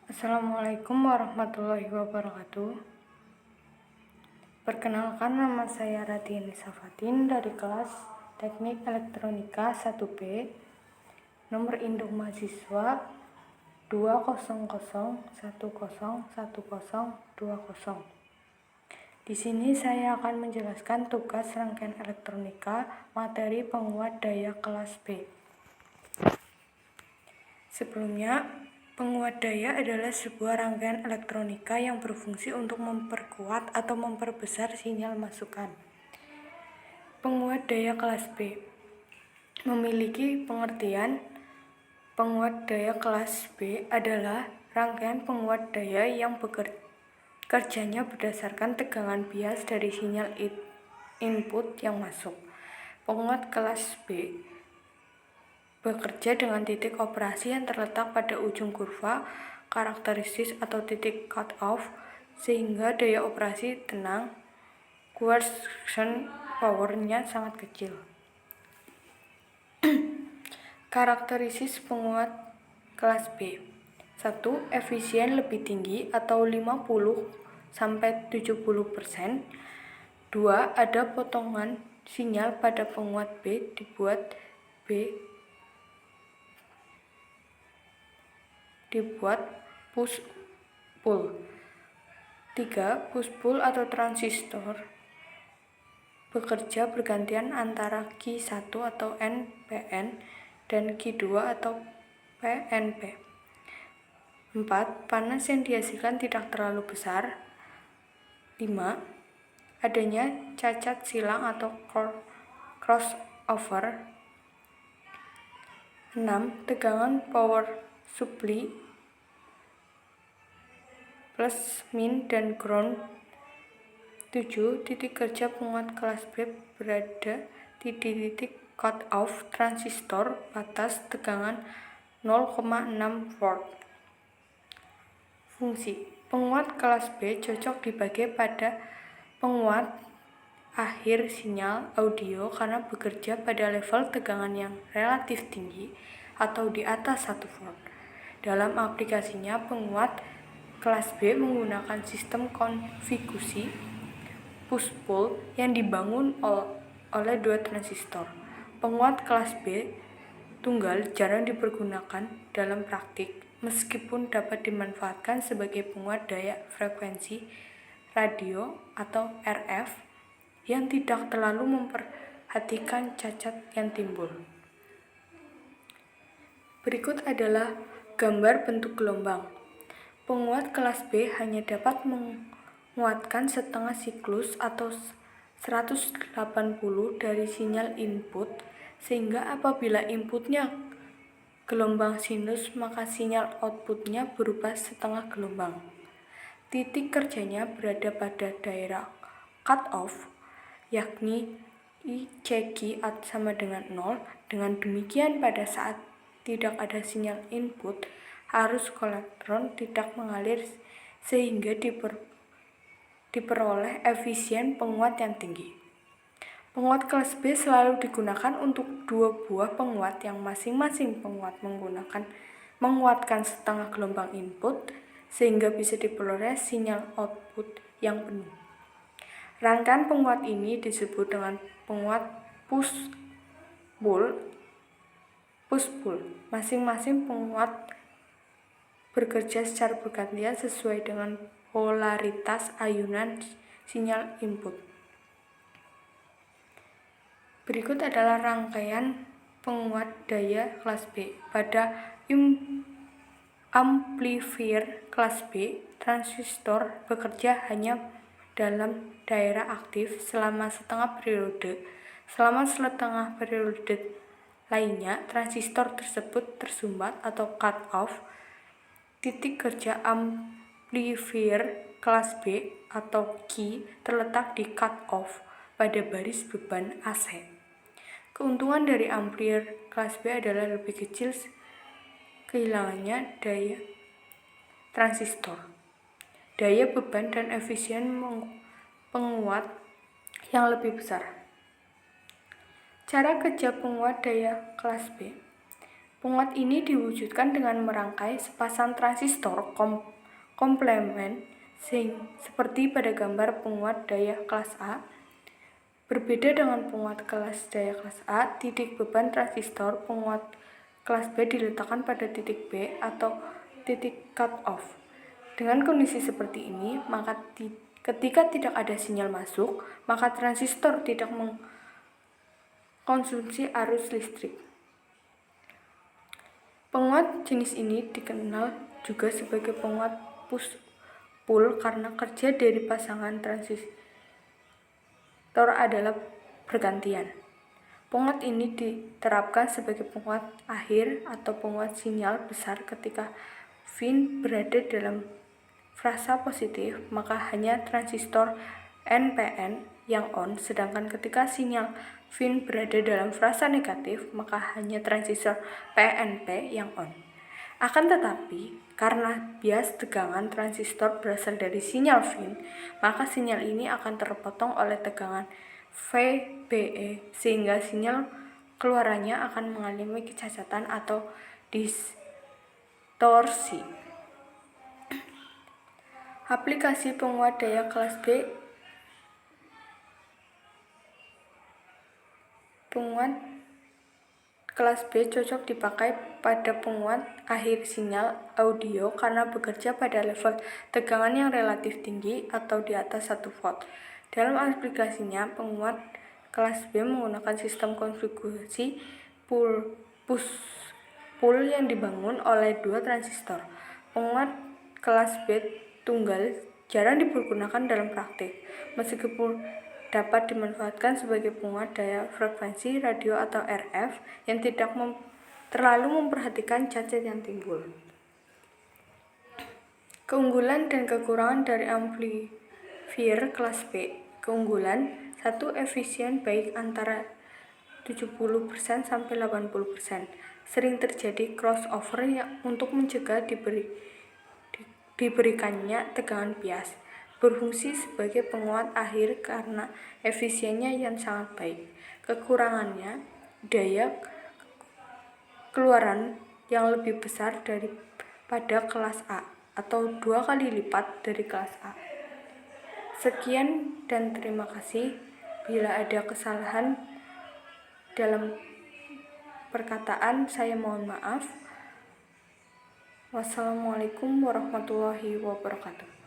Assalamualaikum warahmatullahi wabarakatuh. Perkenalkan, nama saya Radhiyani Safatin dari kelas Teknik Elektronika 1B, nomor induk mahasiswa 200101020. Di sini saya akan menjelaskan tugas rangkaian elektronika materi penguat daya kelas B. Sebelumnya, penguat daya adalah sebuah rangkaian elektronika yang berfungsi untuk memperkuat atau memperbesar sinyal masukan. Penguat daya kelas B memiliki pengertian. Penguat daya kelas B adalah rangkaian penguat daya yang kerjanya berdasarkan tegangan bias dari sinyal input yang masuk. Penguat kelas B bekerja dengan titik operasi yang terletak pada ujung kurva karakteristis atau titik cut-off, sehingga daya operasi tenang, conversion power-nya sangat kecil. Karakteristik penguat kelas B. 1. Efisien lebih tinggi atau 50-70%. 2. Ada potongan sinyal pada penguat B dibuat push-pull. 3. Push-pull atau transistor bekerja bergantian antara Q1 atau NPN dan Q2 atau PNP. 4. Panas yang dihasilkan tidak terlalu besar. 5. Adanya cacat silang atau crossover. 6. Tegangan power supply plus, min, dan ground. 7. Titik kerja penguat kelas B berada di titik cut-off transistor batas tegangan 0,6 volt. Fungsi penguat kelas B cocok dibagi pada penguat akhir sinyal audio karena bekerja pada level tegangan yang relatif tinggi atau di atas 1 volt. Dalam aplikasinya, penguat kelas B menggunakan sistem konfigurasi push-pull yang dibangun oleh dua transistor. Penguat kelas B tunggal jarang dipergunakan dalam praktik, meskipun dapat dimanfaatkan sebagai penguat daya frekuensi radio atau RF yang tidak terlalu memperhatikan cacat yang timbul. Berikut adalah gambar bentuk gelombang. Penguat kelas B hanya dapat menguatkan setengah siklus atau 180 dari sinyal input, sehingga apabila inputnya gelombang sinus, maka sinyal outputnya berubah setengah gelombang. Titik kerjanya berada pada daerah cut-off, yakni ICQ sama dengan 0. Dengan demikian, pada saat tidak ada sinyal input, arus elektron tidak mengalir sehingga diperoleh efisien penguat yang tinggi. Penguat kelas B selalu digunakan untuk dua buah penguat yang masing-masing penguat menguatkan setengah gelombang input sehingga bisa diperoleh sinyal output yang penuh. Rangkaian penguat ini disebut dengan penguat push-pull. Masing-masing penguat bekerja secara bergantian sesuai dengan polaritas ayunan sinyal input. Berikut adalah rangkaian penguat daya kelas B. Pada amplifier kelas B, transistor bekerja hanya dalam daerah aktif selama setengah periode. Selama setengah periode lainnya, transistor tersebut tersumbat atau cut off. Titik kerja amplifier kelas B atau Q terletak di cut-off pada baris beban AC. Keuntungan dari amplifier kelas B adalah lebih kecil kehilangannya daya transistor, daya beban, dan efisien penguat yang lebih besar. Cara kerja penguat daya kelas B. Penguat ini diwujudkan dengan merangkai sepasang transistor komplemen seperti pada gambar penguat daya kelas A. Berbeda dengan penguat kelas daya kelas A, titik beban transistor penguat kelas B diletakkan pada titik B atau titik cut-off. Dengan kondisi seperti ini, maka ketika tidak ada sinyal masuk, maka transistor tidak mengkonsumsi arus listrik. Penguat jenis ini dikenal juga sebagai penguat push-pull karena kerja dari pasangan transistor adalah bergantian. Penguat ini diterapkan sebagai penguat akhir atau penguat sinyal besar ketika fin berada dalam frasa positif, maka hanya transistor NPN yang on, sedangkan ketika sinyal fin berada dalam frasa negatif, maka hanya transistor PNP yang on. Akan tetapi, karena bias tegangan transistor berasal dari sinyal fin, maka sinyal ini akan terpotong oleh tegangan VBE, sehingga sinyal keluarannya akan mengalami kecacatan atau distorsi. Aplikasi penguat daya kelas B. Penguat kelas B cocok dipakai pada penguat akhir sinyal audio karena bekerja pada level tegangan yang relatif tinggi atau di atas 1 volt. Dalam aplikasinya, penguat kelas B menggunakan sistem konfigurasi push-pull yang dibangun oleh 2 transistor. Penguat kelas B tunggal jarang dipergunakan dalam praktik, meskipun dapat dimanfaatkan sebagai penguat daya frekuensi radio atau RF yang tidak terlalu memperhatikan cacat yang timbul. Keunggulan dan kekurangan dari amplifier kelas B. Keunggulan: 1. Efisien baik antara 70% sampai 80%. Sering terjadi crossover untuk mencegah diberikannya tegangan bias. Berfungsi sebagai penguat akhir karena efisiennya yang sangat baik. Kekurangannya, daya keluaran yang lebih besar daripada kelas A atau 2 kali lipat dari kelas A. Sekian dan terima kasih. Bila ada kesalahan dalam perkataan, saya mohon maaf. Wassalamualaikum warahmatullahi wabarakatuh.